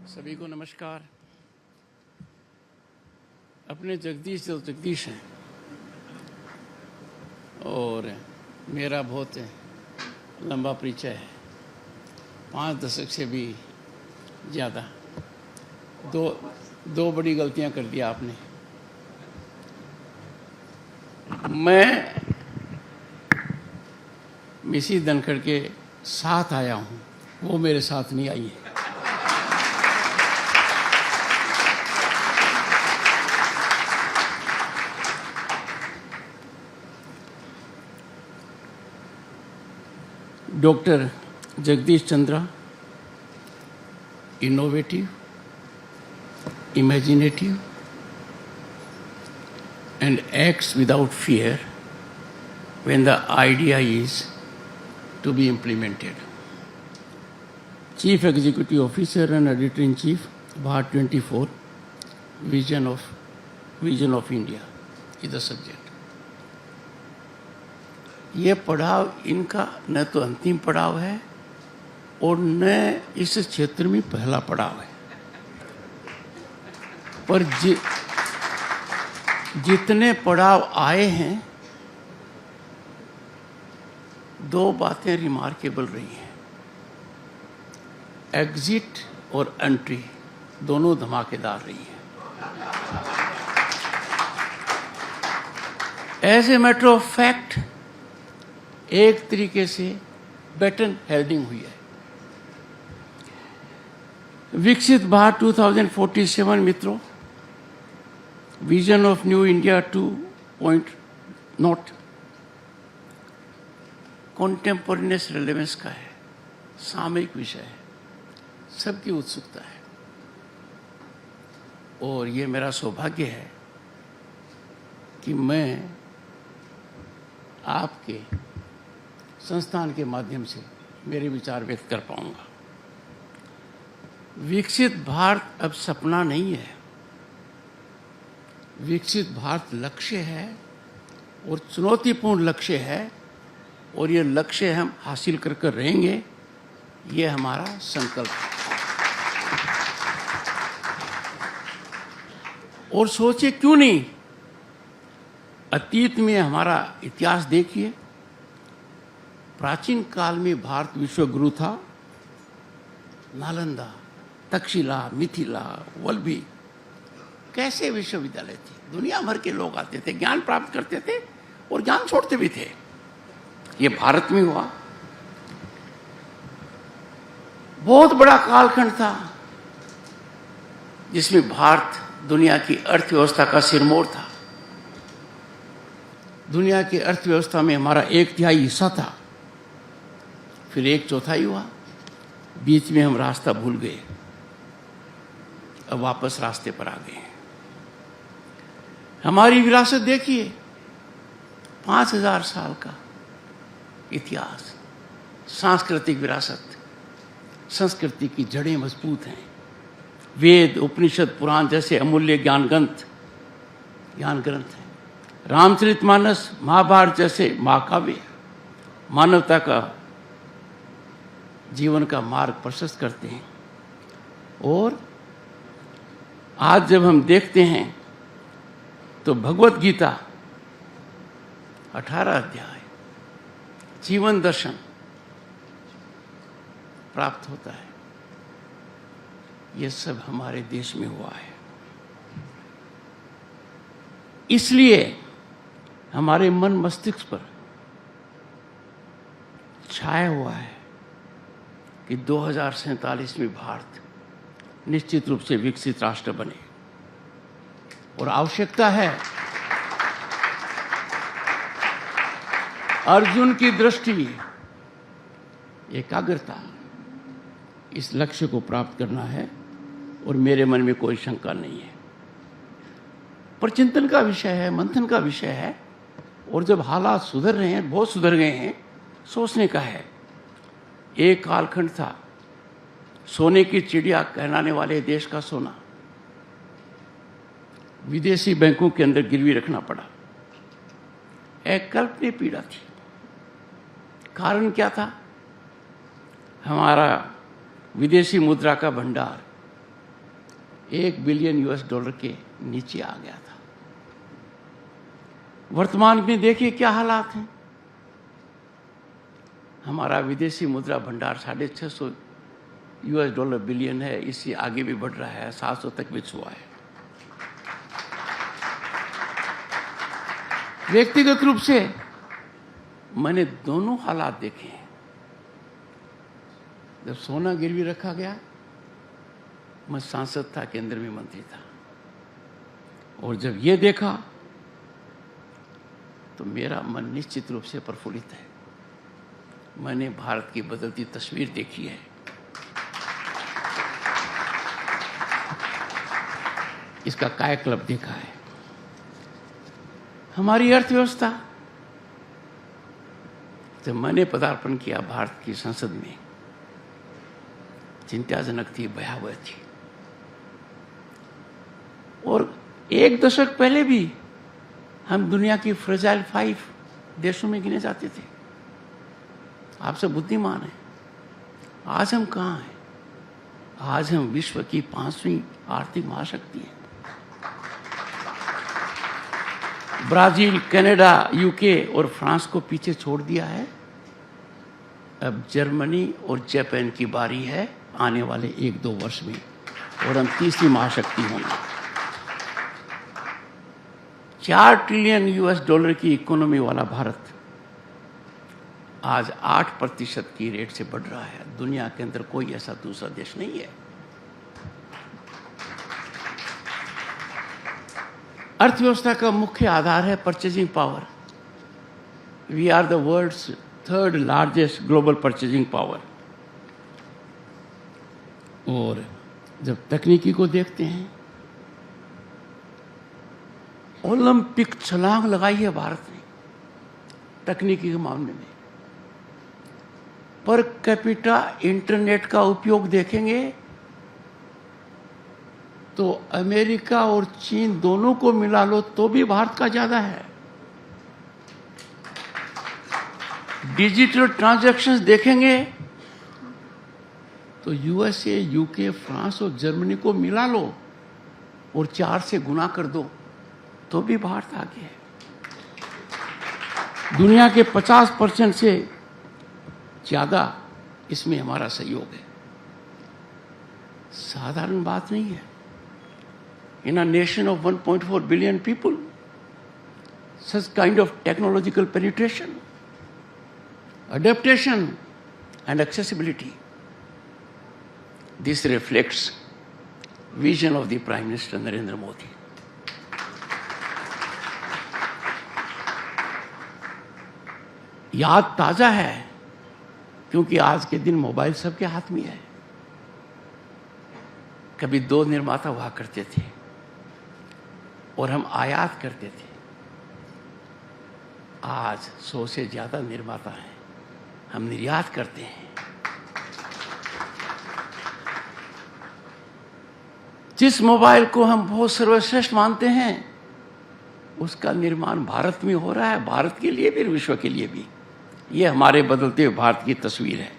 सभी को नमस्कार। अपने जगदीश जो जगदीश हैं और मेरा बहुत लंबा परिचय है, 5 दशक से भी ज़्यादा। दो बड़ी गलतियां कर दिया आपने। मैं मिसी धनखड़ के साथ आया हूं, वो मेरे साथ नहीं आई है। Doctor Jagdish Chandra innovative, imaginative, and acts without fear when the idea is to be implemented. Chief Executive Officer and Editor-in-Chief, Bharat 24, Vision of India is the subject. ये पड़ाव इनका न तो अंतिम पड़ाव है और न इस क्षेत्र में पहला पड़ाव है, पर जितने पड़ाव आए हैं, 2 बातें रिमार्केबल रही हैं। एग्जिट और एंट्री दोनों धमाकेदार रही हैं। As a matter of fact एक तरीके से बैटन हेल्डिंग हुई है। विकसित भारत 2047 मित्रों, vision of new India 2.0 contemporaneous relevance का है, सामयिक विषय है, सबकी उत्सुकता है। और ये मेरा सौभाग्य है कि मैं आपके संस्थान के माध्यम से मेरे विचार व्यक्त कर पाऊंगा। विकसित भारत अब सपना नहीं है, विकसित भारत लक्ष्य है और चुनौतीपूर्ण लक्ष्य है, और ये लक्ष्य हम हासिल कर कर रहेंगे, ये हमारा संकल्प है। और सोचिए क्यों नहीं, अतीत में हमारा इतिहास देखिए। प्राचीन काल में भारत विश्व गुरु था। नालंदा, तक्षशिला, मिथिला, वल्लभी कैसे विश्वविद्यालय थे। दुनिया भर के लोग आते थे, ज्ञान प्राप्त करते थे और ज्ञान छोड़ते भी थे। ये भारत में हुआ। बहुत बड़ा कालखंड था जिसमें भारत दुनिया की अर्थव्यवस्था का सिरमौर था। दुनिया की अर्थव्यवस्था में हमारा 1/3 हिस्सा था, फिर 1/4 हुआ। बीच में हम रास्ता भूल गए, अब वापस रास्ते पर आ गए। हमारी विरासत देखिए, 5000 साल का इतिहास, सांस्कृतिक विरासत। संस्कृति की जड़ें मजबूत हैं। वेद, उपनिषद, पुराण जैसे अमूल्य ज्ञान ग्रंथ हैं। रामचरितमानस, महाभारत जैसे महाकाव्य मानवता का जीवन का मार्ग प्रशस्त करते हैं। और आज जब हम देखते हैं तो भगवत गीता 18 अध्याय जीवन दर्शन प्राप्त होता है। ये सब हमारे देश में हुआ है। इसलिए हमारे मन मस्तिष्क पर छाया हुआ है कि 2047 में भारत निश्चित रूप से विकसित राष्ट्र बने। और आवश्यकता है अर्जुन की दृष्टि, एकाग्रता, इस लक्ष्य को प्राप्त करना है। और मेरे मन में कोई शंका नहीं है। पर चिंतन का विषय है, मंथन का विषय है। और जब हालात सुधर रहे हैं, बहुत सुधर गए हैं, सोचने का है। एक कालखंड था सोने की चिड़िया कहलाने वाले देश का सोना विदेशी बैंकों के अंदर गिरवी रखना पड़ा। एक कल्पनीय पीड़ा थी। कारण क्या था? हमारा विदेशी मुद्रा का भंडार 1 बिलियन US$ के नीचे आ गया था। वर्तमान में देखिए क्या हालात हैं। हमारा विदेशी मुद्रा भंडार 650 US$ बिलियन है, इससे आगे भी बढ़ रहा है, 700 तक भी छुआ है। व्यक्तिगत रूप से मैंने दोनों हालात देखे हैं। जब सोना गिरवी रखा गया, मैं सांसद था, केंद्र में मंत्री था, और जब ये देखा तो मेरा मन निश्चित रूप से प्रफुल्लित है। मैंने भारत की बदलती तस्वीर देखी है। इसका कायाकल्प देखा है। हमारी अर्थव्यवस्था, जब मैंने पदार्पण किया भारत की संसद में, चिंताजनक थी, भयावह थी। और 1 दशक पहले भी हम दुनिया की फ्रेजाइल 5 देशों में गिने जाते थे। आप सब बुद्धिमान हैं। आज हम कहाँ हैं? आज हम विश्व की 5वीं आर्थिक महाशक्ति हैं। ब्राजील, कनाडा, यूके और फ्रांस को पीछे छोड़ दिया है। अब जर्मनी और जापान की बारी है आने वाले 1-2 वर्ष में, और हम 3री महाशक्ति होंगे। 4 ट्रिलियन US$ की इकोनॉमी वाला भारत आज 8% की रेट से बढ़ रहा है। दुनिया के अंदर कोई ऐसा दूसरा देश नहीं है। अर्थव्यवस्था का मुख्य आधार है purchasing power. We are the world's 3rd largest global purchasing power. और जब तकनीकी को देखते हैं, ओलंपिक छलांग लगाई है भारत ने तकनीकी के मामले में। पर कैपिटा इंटरनेट का उपयोग देखेंगे तो अमेरिका और चीन दोनों को मिला लो तो भी भारत का ज्यादा है। डिजिटल ट्रांजैक्शंस देखेंगे तो USA, UK, फ्रांस और जर्मनी को मिला लो और 4 से गुना कर दो तो भी भारत आगे है। दुनिया के 50% से ज्यादा इसमें हमारा सहयोग है। साधारण बात नहीं है। In a nation of 1.4 billion people, such kind of technological penetration, adaptation and accessibility, this reflects vision of the Prime Minister Narendra Modi. याद ताजा है क्योंकि आज के दिन मोबाइल सबके हाथ में है। कभी 2 निर्माता हुआ करते थे और हम आयात करते थे। आज 100 से ज्यादा निर्माता हैं, हम निर्यात करते हैं। जिस मोबाइल को हम बहुत सर्वश्रेष्ठ मानते हैं, उसका निर्माण भारत में हो रहा है, भारत के लिए भी और विश्व के लिए भी। ये हमारे बदलते हुए भारत की तस्वीर है।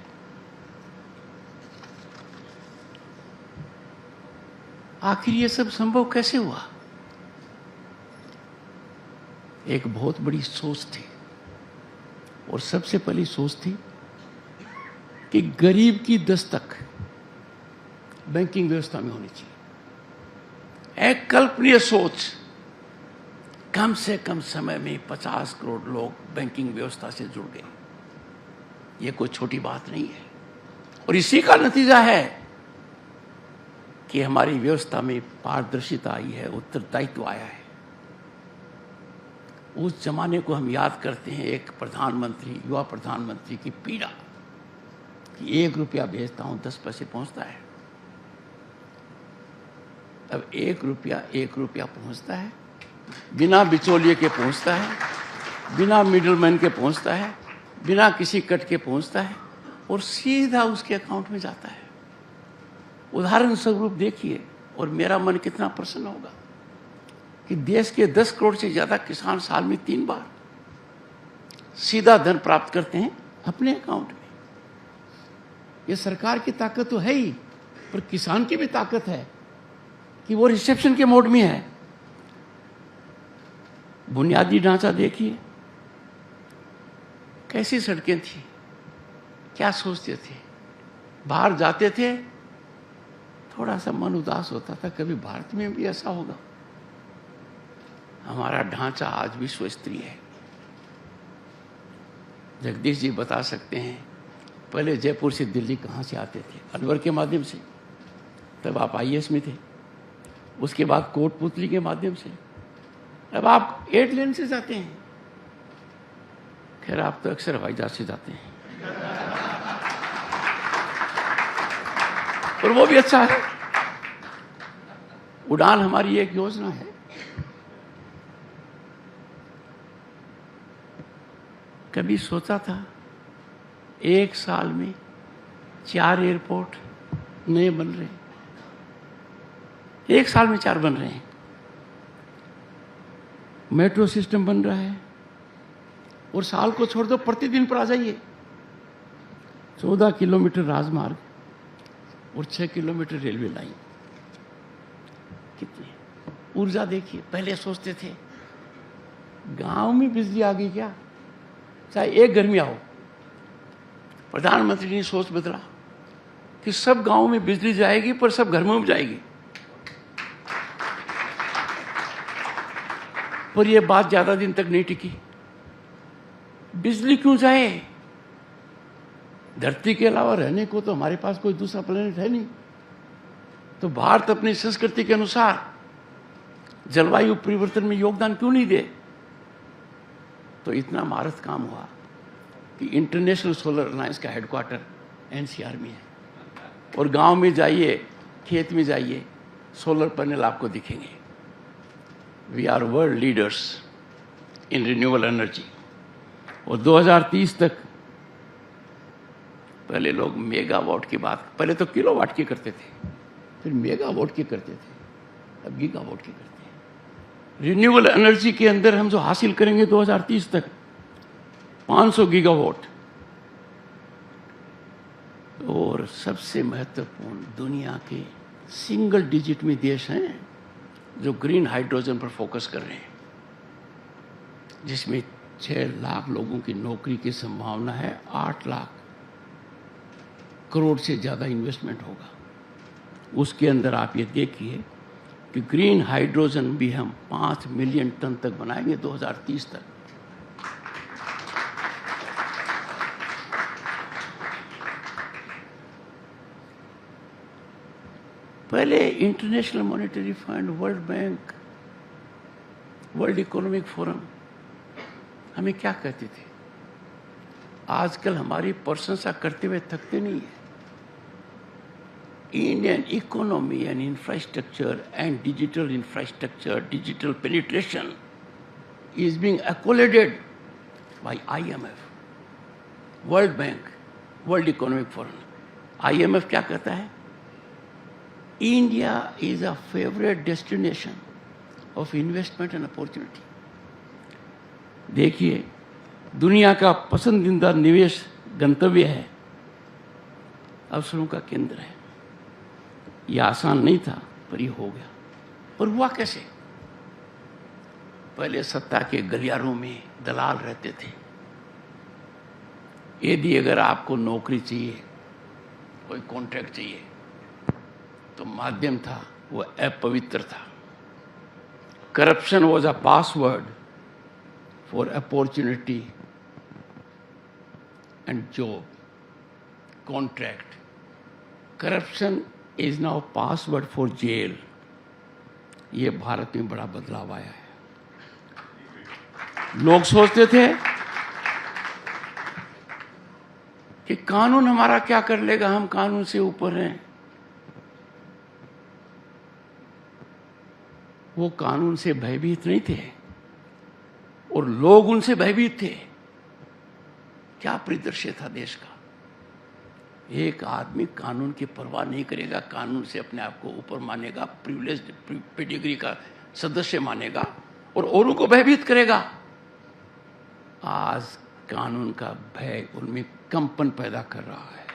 आखिर ये सब संभव कैसे हुआ? एक बहुत बड़ी सोच थी, और सबसे पहली सोच थी कि गरीब की दस्तक बैंकिंग व्यवस्था में होनी चाहिए। एक कल्पनीय सोच, कम से कम समय में 50 करोड़ लोग बैंकिंग व्यवस्था से जुड़ गए। ये कोई छोटी बात नहीं है, और इसी का नतीजा है कि हमारी व्यवस्था में पारदर्शिता आई है, उत्तरदायित्व आया है। उस जमाने को हम याद करते हैं, एक प्रधानमंत्री, युवा प्रधानमंत्री की पीड़ा कि 1 रुपया भेजता हूं 10 पैसे पहुंचता है। अब 1 रुपया पहुंचता है, बिना बिचौलिए के पहुंचता है, बिना मिडलमैन के पहुंचता है, बिना किसी कट के पहुंचता है, और सीधा उसके अकाउंट में जाता है। उदाहरण स्वरूप देखिए, और मेरा मन कितना प्रसन्न होगा कि देश के 10 करोड़ से ज्यादा किसान साल में 3 बार सीधा धन प्राप्त करते हैं अपने अकाउंट में। ये सरकार की ताकत तो है ही, पर किसान की भी ताकत है कि वो रिसेप्शन के मोड में है। बुनियादी ढांचा देखिए, कैसी सड़कें थी, क्या सोचते थे। बाहर जाते थे, थोड़ा सा मन उदास होता था, कभी भारत में भी ऐसा होगा। हमारा ढांचा आज विश्व स्तरीय है। जगदीश जी बता सकते हैं, पहले जयपुर से दिल्ली कहाँ से आते थे? अलवर के माध्यम से, तब आप आईएएस में थे। उसके बाद कोटपुतली के माध्यम से, अब आप 8 लेन से जाते हैं। खैर, आप तो अक्सर हवाई जहाज से जाते हैं, और वो भी अच्छा है। उड़ान हमारी एक योजना है। कभी सोचा था 1 साल में 4 एयरपोर्ट नए बन रहे हैं? 1 साल में 4 बन रहे हैं। मेट्रो सिस्टम बन रहा है, और साल को छोड़ दो, प्रतिदिन पर आ जाइए। 14 किलोमीटर राजमार्ग और 6 किलोमीटर रेलवे लाइन। कितनी ऊर्जा देखिए। पहले सोचते थे गांव में बिजली आ गई क्या, चाहे एक घर में आओ। प्रधानमंत्री ने सोच बदला कि सब गांव में बिजली जाएगी, पर सब घर में जाएगी। पर यह बात ज्यादा दिन तक नहीं टिकी। बिजली क्यों जाए? धरती के अलावा रहने को तो हमारे पास कोई दूसरा प्लेनेट है नहीं। तो भारत अपनी संस्कृति के अनुसार जलवायु परिवर्तन में योगदान क्यों नहीं दे? तो इतना महारत काम हुआ कि इंटरनेशनल सोलर अलायंस का हेडक्वार्टर एनसीआर में है। और गांव में जाइए, खेत में जाइए, सोलर पैनल आपको दिखेंगे। We are world leaders in renewable energy. और 2030 तक, पहले लोग मेगावाट की बात, पहले तो किलोवाट की करते थे, फिर मेगावाट की करते थे, अब गीगावाट की करते हैं। रिन्यूएबल एनर्जी के अंदर हम जो हासिल करेंगे 2030 तक 500 गीगावाट। और सबसे महत्वपूर्ण, दुनिया के सिंगल डिजिट में देश हैं जो ग्रीन हाइड्रोजन पर फोकस कर रहे हैं, जिसमें 6 लाख लोगों की नौकरी की संभावना है। 8 लाख करोड़ से ज़्यादा इन्वेस्टमेंट होगा। उसके अंदर आप ये देखिए कि ग्रीन हाइड्रोजन भी हम 5 मिलियन टन तक बनाएंगे 2030 तक। पहले international monetary fund, world bank, world economic forum हमें क्या कहते थे? आजकल हमारी प्रशंसा करते हुए थकते नहीं है। Indian economy and infrastructure and digital infrastructure, digital penetration is being accoladed by IMF, World Bank, World Economic Forum. IMF क्या कहता है? India is a favorite destination of investment and opportunity. देखिए, दुनिया का पसंदीदा निवेश गंतव्य है, अवसरों का केंद्र है। यह आसान नहीं था, पर यह हो गया। पर हुआ कैसे? पहले सत्ता के गलियारों में दलाल रहते थे। यदि अगर आपको नौकरी चाहिए, कोई कॉन्ट्रैक्ट चाहिए, तो माध्यम था वो अपवित्र था। Corruption was a password for opportunity and job, contract. Corruption is now password for jail. ये भारत में बड़ा बदलाव आया है। लोग सोचते थे कि कानून हमारा क्या कर लेगा, हम कानून से ऊपर हैं। वो कानून से भयभीत नहीं थे और लोग उनसे भयभीत थे। क्या परिदृश्य था देश का? एक आदमी कानून की परवाह नहीं करेगा, कानून से अपने आप को ऊपर मानेगा, प्रिविलेज्ड पेडिग्री का सदस्य मानेगा और औरों को भयभीत करेगा। आज कानून का भय उनमें कंपन पैदा कर रहा है।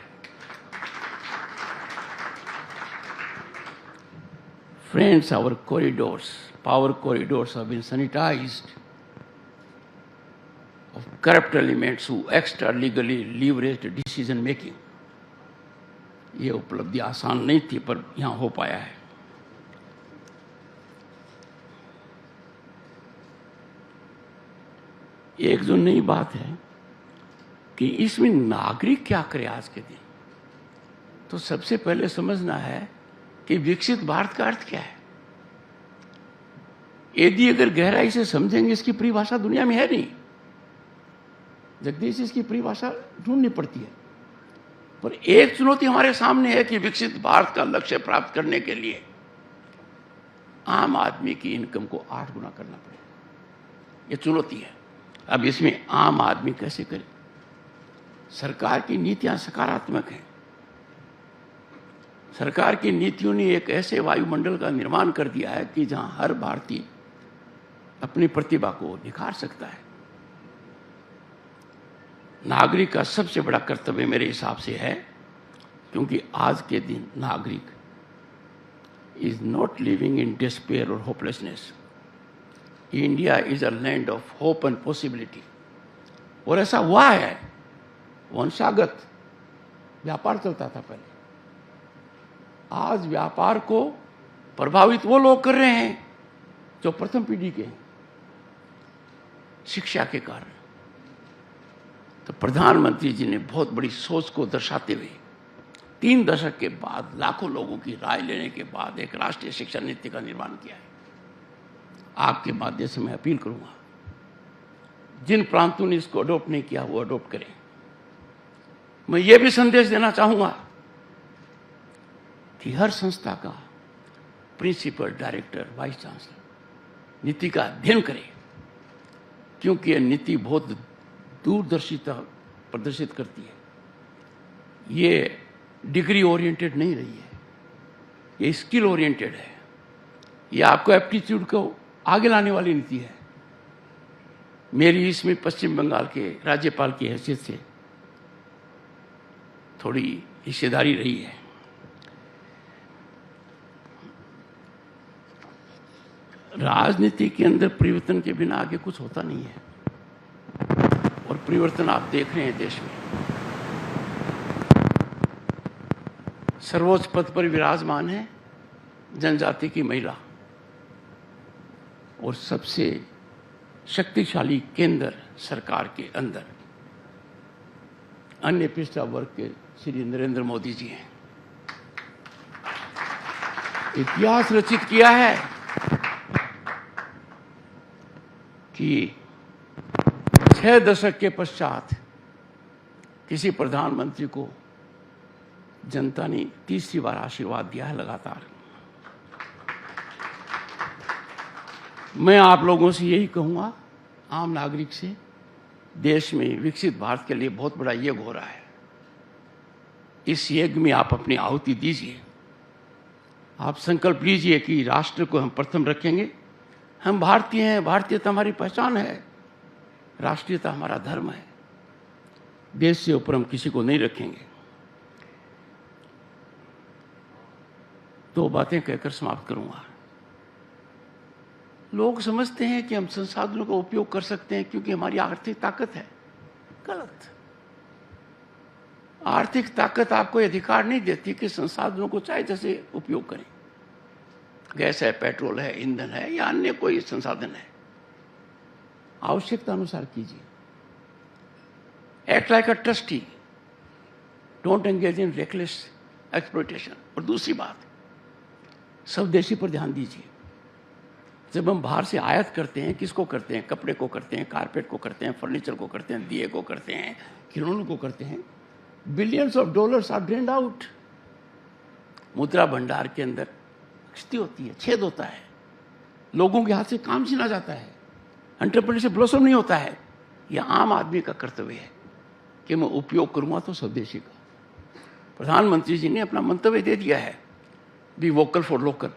Friends, our corridors, power corridors have been sanitized of corrupt elements who extra legally leveraged decision making. ये उपलब्धि आसान नहीं थी, पर यहां हो पाया है। एक जो नई बात है कि इसमें नागरिक क्या करे आज के दिन, तो सबसे पहले समझना है कि विकसित भारत का अर्थ क्या है। यदि अगर गहराई से समझेंगे, इसकी परिभाषा दुनिया में है नहीं। जगदीश, इसकी परिभाषा ढूंढनी पड़ती है। पर एक चुनौती हमारे सामने है कि विकसित भारत का लक्ष्य प्राप्त करने के लिए आम आदमी की इनकम को 8 गुना करना पड़ेगा। यह चुनौती है। अब इसमें आम आदमी कैसे करे? सरकार की नीतियां सकारात्मक हैं। सरकार की नीतियों ने एक ऐसे वायुमंडल का निर्माण कर दिया है कि जहां हर भारतीय अपनी प्रतिभा को निखार सकता है। नागरिक का सबसे बड़ा कर्तव्य मेरे हिसाब से है, क्योंकि आज के दिन नागरिक is not living in despair और hopelessness. India is a land of hope and possibility. और ऐसा हुआ है। वंशागत व्यापार चलता था पहले, आज व्यापार को प्रभावित वो लोग कर रहे हैं जो प्रथम पीढ़ी के हैं, शिक्षा के कारण। तो प्रधानमंत्री जी ने बहुत बड़ी सोच को दर्शाते हुए 3 दशक के बाद, लाखों लोगों की राय लेने के बाद एक राष्ट्रीय शिक्षा नीति का निर्माण किया है। आपके माध्यम से मैं अपील करूंगा, जिन प्रांतों ने इसको अडॉप्ट नहीं किया वो अडॉप्ट करें। मैं ये भी संदेश देना चाहूंगा कि हर संस्था का प्रिंसिपल, डायरेक्टर, वाइस चांसलर नीति का अध्ययन करे, क्योंकि यह नीति बहुत दूरदर्शिता प्रदर्शित करती है। ये डिग्री ओरिएंटेड नहीं रही है, ये स्किल ओरिएंटेड है। ये आपको एप्टीट्यूड को आगे लाने वाली नीति है। मेरी इसमें पश्चिम बंगाल के राज्यपाल की हैसियत से थोड़ी हिस्सेदारी रही है। राजनीति के अंदर परिवर्तन के बिना आगे कुछ होता नहीं है, और परिवर्तन आप देख रहे हैं देश में। सर्वोच्च पद पर विराजमान है जनजाति की महिला, और सबसे शक्तिशाली केंद्र सरकार के अंदर अन्य पिछड़ा वर्ग के श्री नरेंद्र मोदी जी हैं। इतिहास रचित किया है कि 6 दशक के पश्चात किसी प्रधानमंत्री को जनता ने तीसरी बार आशीर्वाद दिया है लगातार। मैं आप लोगों से यही कहूंगा, आम नागरिक से, देश में विकसित भारत के लिए बहुत बड़ा यज्ञ हो रहा है। इस यज्ञ में आप अपनी आहुति दीजिए। आप संकल्प लीजिए कि राष्ट्र को हम प्रथम रखेंगे। हम भारतीय हैं, भारतीयता हमारी पहचान है, राष्ट्रीयता हमारा धर्म है। देश से ऊपर हम किसी को नहीं रखेंगे। 2 बातें कहकर समाप्त करूंगा। लोग समझते हैं कि हम संसाधनों का उपयोग कर सकते हैं क्योंकि हमारी आर्थिक ताकत है। गलत। आर्थिक ताकत आपको अधिकार नहीं देती कि संसाधनों को चाहे जैसे उपयोग करें। गैस है, पेट्रोल है, ईंधन है या अन्य कोई संसाधन है, आवश्यकता अनुसार कीजिए। Act like a trustee, don't engage in reckless exploitation. और दूसरी बात, स्वदेशी पर ध्यान दीजिए। जब हम बाहर से आयात करते हैं, किसको करते हैं? कपड़े को करते हैं, कारपेट को करते हैं, फर्नीचर को करते हैं, दिए को करते हैं, खिलौनों को करते हैं। Billions of dollars are drained out. मुद्रा भंडार के अंदर क्षति होती है, छेद होता है, लोगों के हाथ से काम छीना जाता है, एंटरप्रेन्योरशिप ब्लॉसम नहीं होता है। यह आम आदमी का कर्तव्य है कि मैं उपयोग करूंगा तो स्वदेशी का। प्रधानमंत्री जी ने अपना मंतव्य दे दिया है, be vocal for local,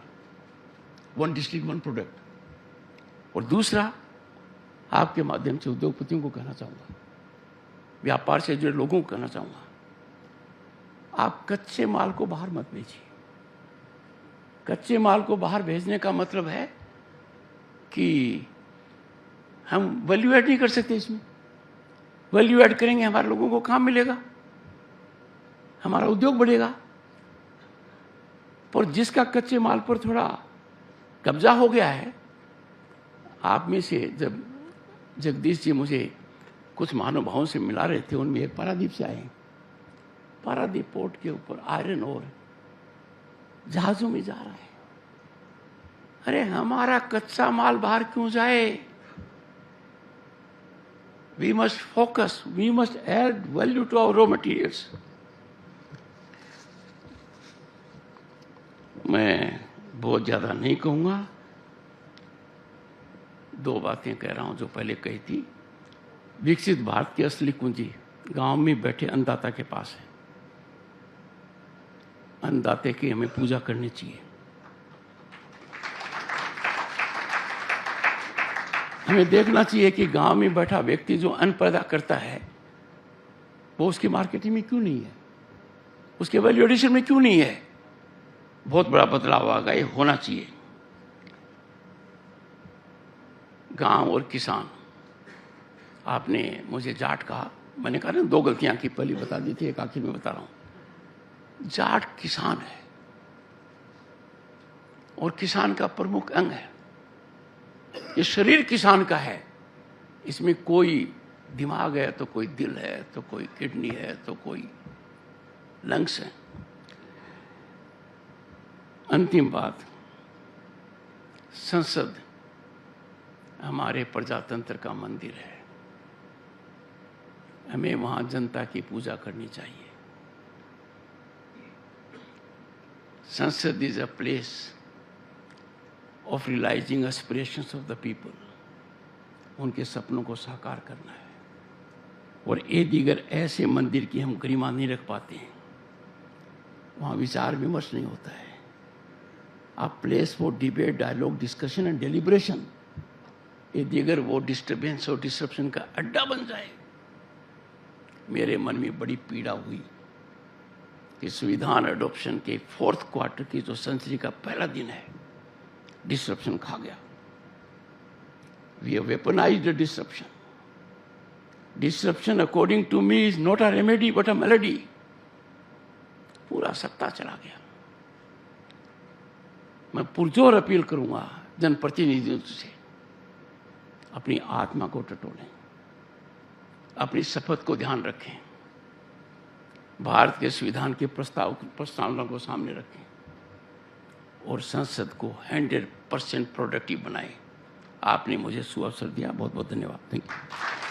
1 district 1 product. और दूसरा, आपके माध्यम से उद्योगपतियों को कहना चाहूंगा, व्यापार से जुड़े लोगों को कहना चाहूंगा, आप कच्चे माल को बाहर मत बेचिए। कच्चे माल को बाहर भेजने का मतलब है कि हम वैल्यू ऐड नहीं कर सकते इसमें। वैल्यू ऐड करेंगे हमारे लोगों को काम मिलेगा, हमारा उद्योग बढ़ेगा। पर जिसका कच्चे माल पर थोड़ा कब्जा हो गया है, आप में से जब जगदीश जी मुझे कुछ महानुभावों से मिला रहे थे, उनमें एक पारादीप से आए। पारादीप पोर्ट के ऊपर आयरन और जहाजों में जा रहा है। अरे हमारा कच्चा माल बाहर क्यों जाए? We must focus, we must add value to our raw materials. मैं बहुत ज्यादा नहीं कहूंगा, 2 बातें कह रहा हूं जो पहले कही थी। विकसित भारत की असली कुंजी गांव में बैठे अन्नदाता के पास है। अन्नदाते की हमें पूजा करनी चाहिए। हमें देखना चाहिए कि गांव में बैठा व्यक्ति जो अन्न पैदा करता है, वो उसकी मार्केटिंग में क्यों नहीं है, उसके वैल्यू एडिशन में क्यों नहीं है। बहुत बड़ा बदलाव आ गया, ये होना चाहिए। गांव और किसान, आपने मुझे जाट कहा, मैंने कहा ना 2 गलतियां की, पहली बता दी थी, एक आखिर में बता रहा हूं। जाट किसान है और किसान का प्रमुख अंग है। ये शरीर किसान का है, इसमें कोई दिमाग है तो कोई दिल है, तो कोई किडनी है, तो कोई लंग्स है। अंतिम बात, संसद हमारे प्रजातंत्र का मंदिर है। हमें वहां जनता की पूजा करनी चाहिए। Sansad is a place of realising aspirations of the people. उनके सपनों को साकार करना है। और ये दीगर ऐसे मंदिर की हम गरिमा नहीं रख पाते हैं, वहां विचार विमर्श नहीं होता है। A place for debate, dialogue, discussion and deliberation. ये दीगर वो डिस्टर्बेंस और डिस्ट्रप्शन का अड्डा बन जाए। मेरे मन में बड़ी पीड़ा हुई कि संविधान एडॉप्शन के 4th क्वार्टर की जो सेंचुरी का पहला दिन है, डिस्ट्रप्शन खा गया। We have weaponised the disruption. Disruption according to me is not a remedy but a melody. पूरा सत्ता चला गया। मैं पुरजोर अपील करूंगा जनप्रतिनिधियों से, अपनी आत्मा को टटोलें, अपनी शपथ को ध्यान रखें, भारत के संविधान के प्रस्तावना को सामने रखें और संसद को 100% प्रोडक्टिव बनाएं। आपने मुझे सुअवसर दिया, बहुत बहुत धन्यवाद। Thank you.